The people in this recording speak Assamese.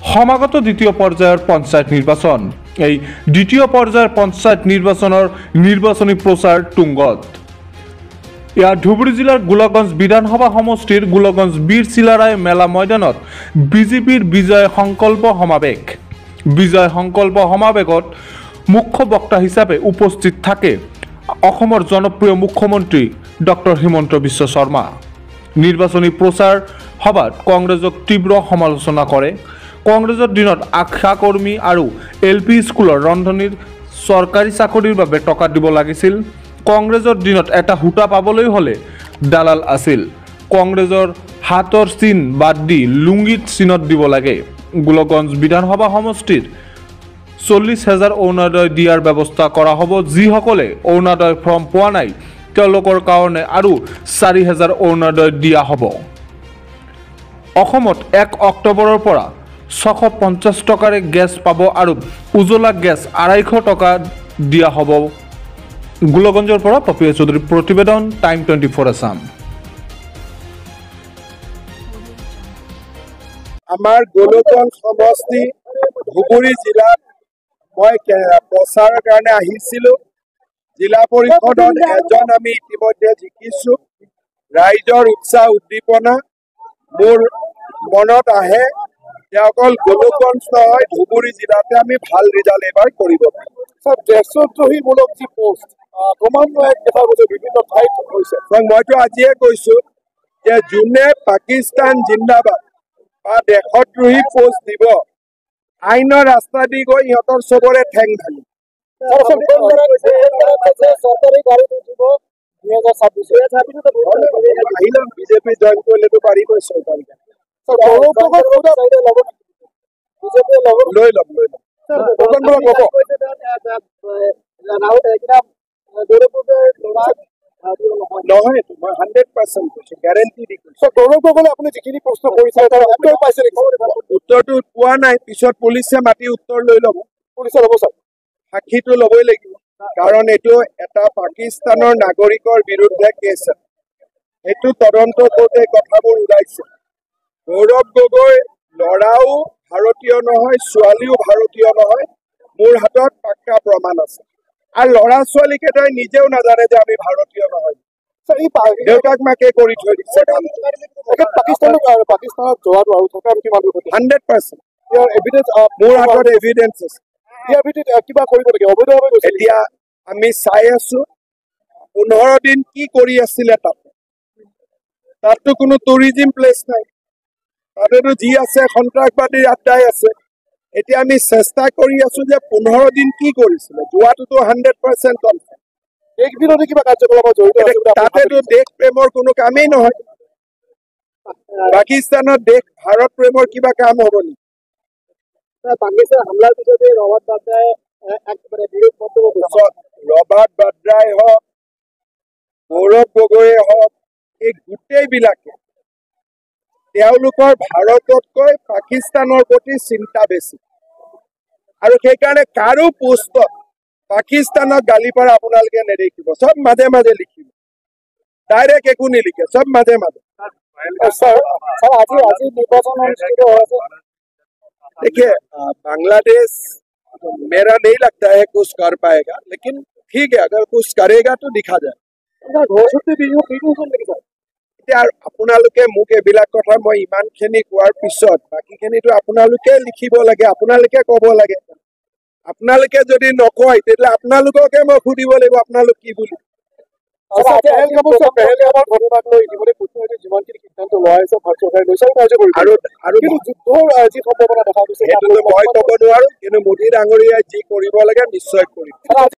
সমাগত দ্বিতীয় পৰ্যায়েৰ পঞ্চায়েত নিৰ্বাচন। এই দ্বিতীয় পৰ্যায়েৰ পঞ্চায়েত নিৰ্বাচনেৰ নিৰ্বাচনী প্ৰচাৰ তুঙ্গত। ইয়াৰ ধুবুৰী জিলাৰ গোলাগঞ্জ বিধানসভা সমষ্টিৰ গোলাগঞ্জ বীৰ চিলাৰায় মেলা ময়দানত বিজেপিৰ বিজয় সংকল্প সমাৱেশ। বিজয় সংকল্প সমাৱেশত মুখ্য বক্তা হিচাপে উপস্থিত থাকে অসমৰ জনপ্ৰিয় মুখ্যমন্ত্ৰী ডক্টৰ হিমন্ত বিশ্ব শৰ্মা। নিৰ্বাচনী প্ৰচাৰ সভাত কংগ্ৰেছক তীব্ৰ সমালোচনা কৰে। কংগ্ৰেছৰ দিনত আশাকৰ্মী আৰু LP স্কুলৰ ৰন্ধনীৰ চৰকাৰী চাকৰিৰ বাবে টকা দিব লাগিছিল। কংগ্ৰেছৰ দিনত এটা সূতা পাবলৈ হ'লে দালাল আছিল। কংগ্ৰেছৰ হাতৰ চিন বাদ দি লুংগিত চিনত দিব লাগে। গোলাগঞ্জ বিধানসভা সমষ্টিৰ 40,000 অৰুণোদয় দিয়াৰ ব্যৱস্থা কৰা হ'ব। যিসকলে অৰুণোদয় ফৰ্ম পোৱা নাই তেওঁলোকৰ কাৰণে আৰু 4,000 অৰুণোদয় দিয়া হ'ব। অসমত 1 অক্টোবৰৰ পৰা 650 টকাৰে গেছ পাব আৰু উজ্জ্বলা গেছ 250 টকা দিয়া হ'ব। গোলাগঞ্জৰ পৰা পপিয়া চৌধুৰীৰ প্ৰতিবেদন, টাইম 24 আছাম। আমাৰ গোলাগঞ্জ সমষ্টি ধুবুৰী জিলাত মই প্ৰচাৰৰ কাৰণে আহিছিলোঁ। জিলা পৰিষদত এজন আমি ইতিমধ্যে জিকিছোঁ। ৰাইজৰ উৎসাহ উদ্দীপনা মোৰ মনত আহে যে অকল গোলাগঞ্জ নহয়, ধুবুৰী জিলাতে আমি ভাল ৰিজাল্ট এবাৰ কৰিব পাৰিম। দেশদ্ৰোহীমূলক যি পোষ্ট ক্ৰমান্বয়ে দেখা গৈছে বিভিন্ন ঠাইত হৈছে। মইতো আজিয়ে কৈছোঁ যে যোনে পাকিস্তান জিন্দাবাদ বা দেশদ্ৰোহী পোষ্ট দিব, আইনৰ ৰাস্তা দি গৈ সিহঁতৰ চবৰে ঠেং ঢালি বিজেপি জইন কৰিলেতো পাৰিবই চৰকাৰী লৈ ল'ম। নহয়, মই 100% কৈছোঁ, গেৰেণ্টি দি কৈছোঁ। গৌৰৱ গগৈলে আপুনি যিখিনি প্ৰশ্ন কৰিছে তাৰ উত্তৰ পাইছে নেকি? উত্তৰটো পোৱা নাই। পিছত পুলিচে মাতি উত্তৰ লৈ ল'ব। পুলিচে ল'ব ছাৰ, সাক্ষীটো ল'বই লাগিব, কাৰণ এইটো এটা পাকিস্তানৰ নাগৰিকৰ বিৰুদ্ধে কেছ। সেইটো তদন্ত কৰোঁতে কথাবোৰ ওলাইছে। গৌৰৱ গগৈ ল'ৰাও ভাৰতীয় নহয়, ছোৱালীও ভাৰতীয় নহয়। মোৰ হাতত পাক্কা প্ৰমাণ আছে। আৰু ল'ৰা ছোৱালীকেইটাই নিজেও নাজানে যে আমি ভাৰতীয় নহয়। দেউতাক মাকে কৰি থৈ দিছে কাম। পাকিস্তানত যোৱাটো আৰু থকা 100%। মোৰ হাতত এভিডেন্স আছে। কিবা কৰিব লাগে অবৈধভাৱে। এতিয়া আমি চাই আছো 15 দিন কি কৰি আছিলে তাততো কোনো টুৰিজিম প্লেচ নাই। তাতেতো যি আছে সন্ত্ৰাসবাদীৰ আড্ডাই আছে। এতিয়া আমি চেষ্টা কৰি আছো যে 15 দিন কি কৰিছিলে, যোৱাটোতো 100% কনফাৰ্ম। দেশ বিৰোধী কিবা কাৰ্যকলাপত জড়িত তাতেতো দেশ প্ৰেমৰ কোনো কামেই নহয়। পাকিস্তানৰ দেশ ভাৰত প্ৰেমৰ কিবা কাম হ'ব নেকি? পাকিস্তান হামলাৰ পিছতে ৰবাৰ্ট বাদ্ৰাই হওক, গৌৰৱ গগৈয়ে হওক, এই গোটেইবিলাকে তেওঁলোকৰ ভাৰততকৈ পাকিস্তানৰ প্ৰতি চিন্তা বেছি। আৰু সেইকাৰণে কাৰো পোষ্টত পাকিস্তানক গালি পাৰা আপোনালোকে নেদেখিব। চব মাজে মাজে লিখিব, ডাইৰেক্ট একো নিলিখে, চব মাজে মাজে। देखिए, बांग्लादेश मेरा नहीं लगता है कुछ कर पाएगा, लेकिन ठीक है, अगर कुछ करेगा तो दिखा जाए। আপোনালোকে মোক এইবিলাক কথা মই ইমানখিনি কোৱাৰ পিছত বাকীখিনিতো আপোনালোকে লিখিব লাগে, আপোনালোকে ক'ব লাগে। আপোনালোকে যদি নকয় তেতিয়াহ'লে আপোনালোককে মই সুধিব লাগিব আপোনালোক কি বুলি। মই ক'ব নোৱাৰো, কিন্তু মোদী ডাঙৰীয়াই যি কৰিব লাগে নিশ্চয় কৰিব।